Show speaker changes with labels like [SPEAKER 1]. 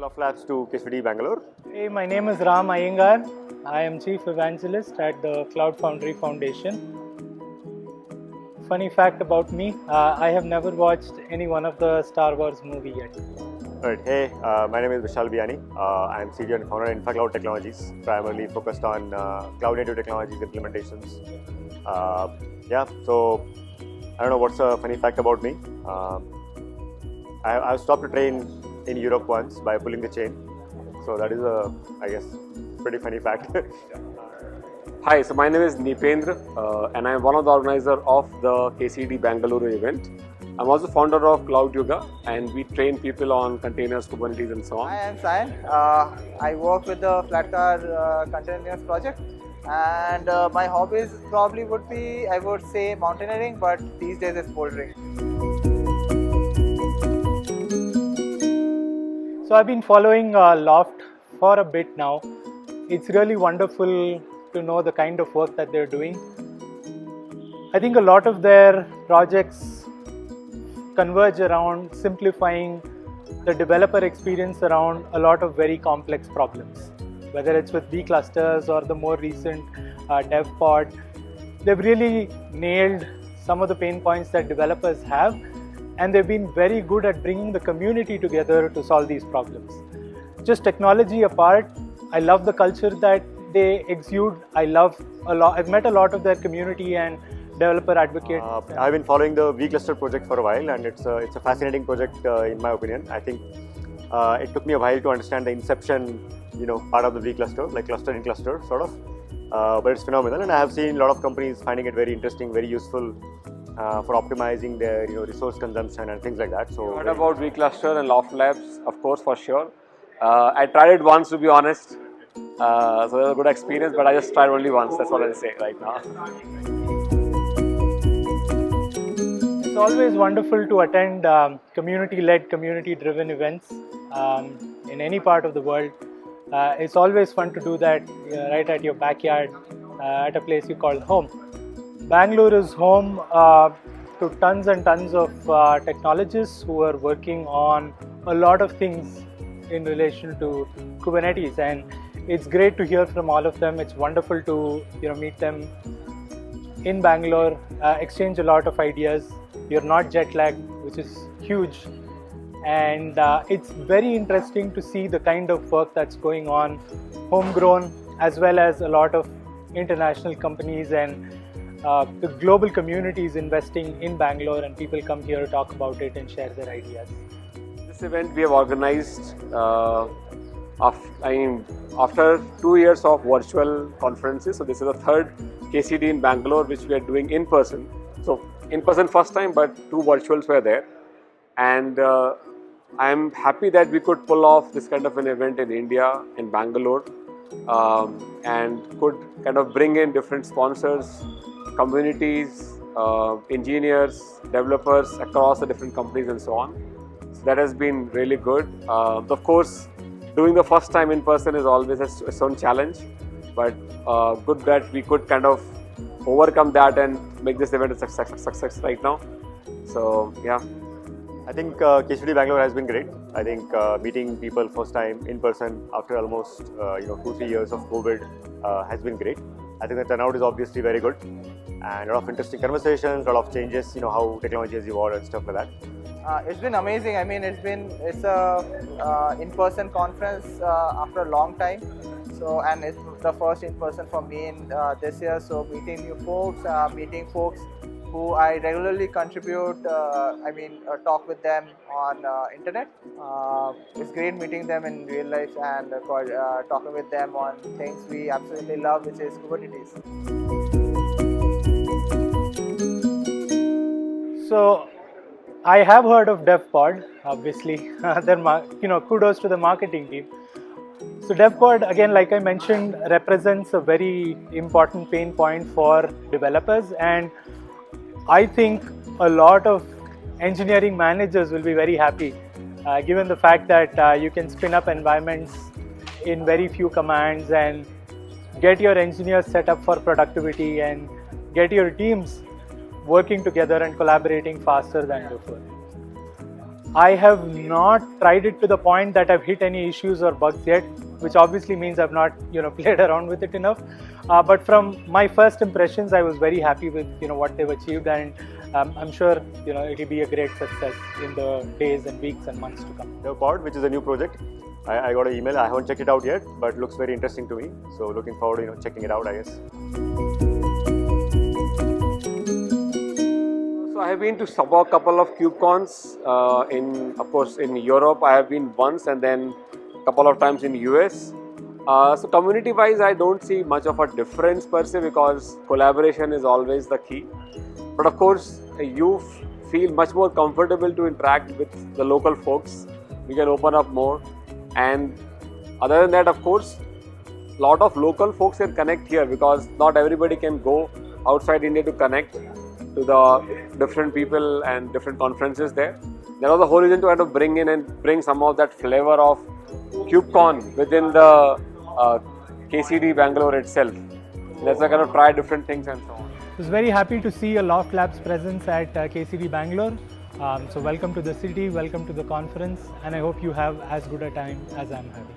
[SPEAKER 1] Loft Labs to KCD Bengaluru.
[SPEAKER 2] Hey, my name is Ram Iyengar. I am Chief Evangelist at the Cloud Foundry Foundation. Funny fact about me, I have never watched any one of the Star Wars movie yet.
[SPEAKER 1] Right. Hey, my name is Vishal Biani. I am CTO and founder of InfraCloud Technologies, primarily focused on cloud-native technologies implementations. So I don't know what's a funny fact about me. I've stopped a train in Europe once by pulling the chain. So that is I guess, pretty funny fact.
[SPEAKER 3] Hi, so my name is Nipendra and I am one of the organizers of the KCD Bengaluru event. I'm also founder of Cloud Yoga and we train people on containers, Kubernetes and so on.
[SPEAKER 4] Hi, I'm Sayan. I work with the Flatcar Containers project and my hobbies probably would be, I would say, mountaineering, but these days it's bouldering.
[SPEAKER 2] So I've been following Loft for a bit now. It's really wonderful to know the kind of work that they're doing. I think a lot of their projects converge around simplifying the developer experience around a lot of very complex problems. Whether it's with B clusters or the more recent Devpod, they've really nailed some of the pain points that developers have, and they've been very good at bringing the community together to solve these problems. Just technology apart, I love the culture that they exude. I've met a lot of their community and developer advocates.
[SPEAKER 1] I've been following the vCluster project for a while, and it's a fascinating project in my opinion. I think it took me a while to understand the inception, part of the vCluster, like cluster in cluster sort of. But it's phenomenal, and I have seen a lot of companies finding it very interesting, very useful for optimizing their resource consumption and things like that. So
[SPEAKER 3] you heard about vCluster and Loft Labs, of course, for sure. I tried it once, to be honest. So it was a good experience, but I just tried only once. That's what I'll say right now.
[SPEAKER 2] It's always wonderful to attend community-led, community-driven events in any part of the world. It's always fun to do that right at your backyard, at a place you call home. Bangalore is home to tons and tons of technologists who are working on a lot of things in relation to Kubernetes, and it's great to hear from all of them. It's wonderful to meet them in Bangalore, exchange a lot of ideas. You're not jet lagged, which is huge, and it's very interesting to see the kind of work that's going on, homegrown as well as a lot of international companies and the global community is investing in Bangalore, and people come here to talk about it and share their ideas.
[SPEAKER 3] This event we have organized after 2 years of virtual conferences. So this is the third KCD in Bangalore which we are doing in person. So in person first time, but 2 virtuals were there. And I am happy that we could pull off this kind of an event in India, in Bangalore, and could kind of bring in different sponsors, communities, engineers, developers across the different companies and so on. So that has been really good. Of course, doing the first time in person is always its own challenge, but good that we could kind of overcome that and make this event a success right now. So yeah.
[SPEAKER 1] I think KCD Bangalore has been great. I think meeting people first time in person after almost 2-3 years of COVID has been great. I think the turnout is obviously very good, and a lot of interesting conversations, a lot of changes, how technology has evolved and stuff like that.
[SPEAKER 4] It's been amazing. I mean, it's a in-person conference after a long time. So, and it's the first in-person for me in this year. So, meeting new folks, meeting folks who I regularly contribute, talk with them on internet. It's great meeting them in real life and talking with them on things we absolutely love, which is Kubernetes.
[SPEAKER 2] So I have heard of Devpod, obviously. Kudos to the marketing team. So Devpod, again, like I mentioned, represents a very important pain point for developers, and I think a lot of engineering managers will be very happy given the fact that you can spin up environments in very few commands and get your engineers set up for productivity and get your teams working together and collaborating faster than before. I have not tried it to the point that I've hit any issues or bugs yet, which obviously means I've not played around with it enough. But from my first impressions, I was very happy with what they've achieved, and I'm sure it'll be a great success in the days and weeks and months to come.
[SPEAKER 1] Devpod, which is a new project. I got an email. I haven't checked it out yet, but looks very interesting to me. So looking forward to checking it out, I guess.
[SPEAKER 3] So I have been to a couple of KubeCons of course, in Europe. I have been once, and then a couple of times in US. So community-wise, I don't see much of a difference per se, because collaboration is always the key. But of course, you feel much more comfortable to interact with the local folks. You can open up more. And other than that, of course, a lot of local folks can connect here, because not everybody can go outside India to connect to the different people and different conferences there. There was the whole reason to kind of bring some of that flavor of KubeCon within the KCD Bengaluru itself. Let's kind of try different things and so on.
[SPEAKER 2] I was very happy to see a Loft Labs presence at KCD Bengaluru. So welcome to the city, welcome to the conference, and I hope you have as good a time as I'm having.